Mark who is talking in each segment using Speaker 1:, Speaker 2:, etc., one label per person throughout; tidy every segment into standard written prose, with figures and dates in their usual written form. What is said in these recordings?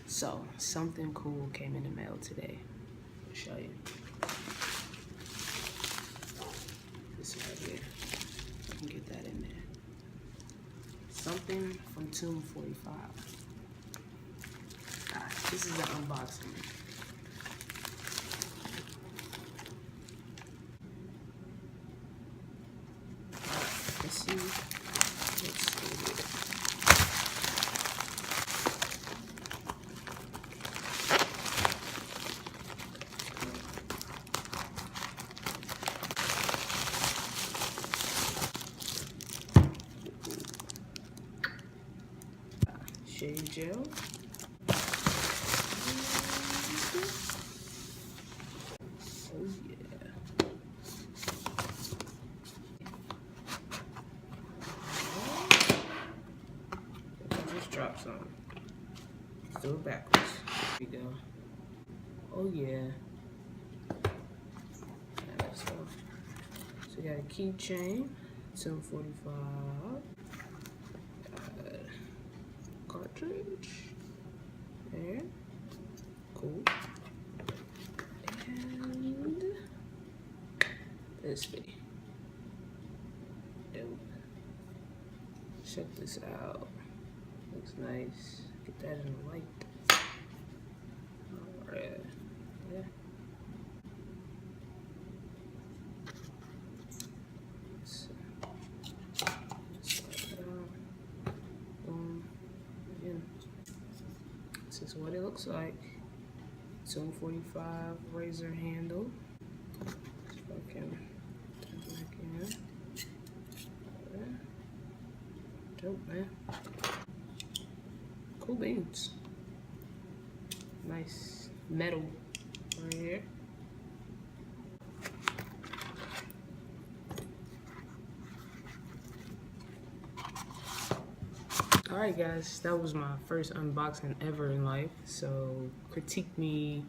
Speaker 1: So, something cool came in the mail today. I'll show you. This right here. I can get that in there. Something from Tomb45. This is the unboxing. Let's see. Shave gel. Oh yeah. I just dropped some. Let's do it backwards. Here we go. Oh yeah. So we got a keychain, Tomb45. Cartridge. There. Cool. And this thing. Dope. Check this out. Looks nice. Get that in the light. Alright. Yeah. This is what it looks like. Tomb45 Razor handle. If I can turn it back in. Right. Dope, man. Cool beans. Nice metal right here. Alright guys, that was my first unboxing ever in life, so critique me,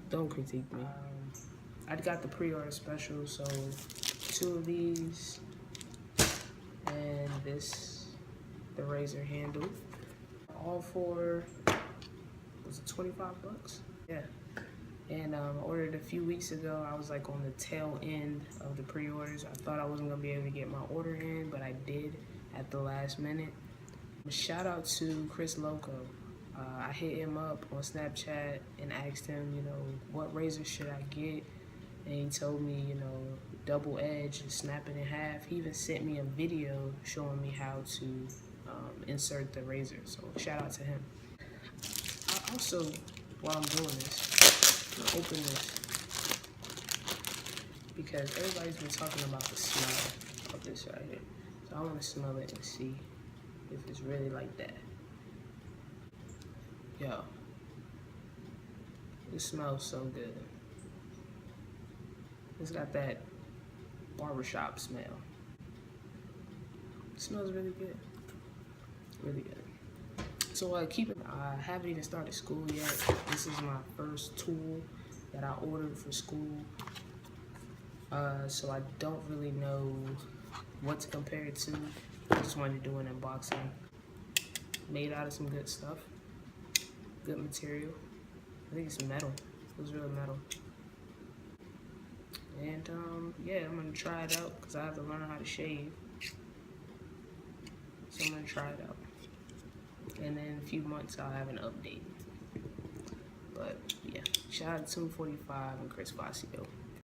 Speaker 1: don't critique me. I got the pre-order special, so 2 of these, and this, the razor handle. All for, was it 25 bucks? Yeah. And I ordered a few weeks ago. I was like on the tail end of the pre-orders. I thought I wasn't gonna be able to get my order in, but I did at the last minute. Shout out to Chris Loco. I hit him up on Snapchat and asked him, you know, what razor should I get? And he told me, you know, double edge and snap it in half. He even sent me a video showing me how to insert the razor. So shout out to him. I also, while I'm doing this, I'm gonna open this because everybody's been talking about the smell of this right here. So I want to smell it and see if it's really like that. Yo, it smells so good. It's got that barbershop smell. It smells really good. Really good. So I haven't even started school yet. This is my first tool that I ordered for school. So I don't really know what to compare it to. I just wanted to do an unboxing. Made out of some good stuff. Good material. I think it's metal. It was real metal. And yeah, I'm gonna try it out because I have to learn how to shave. So I'm gonna try it out. And then in a few months I'll have an update. But yeah, shout out to Tomb45 and Chris Facio.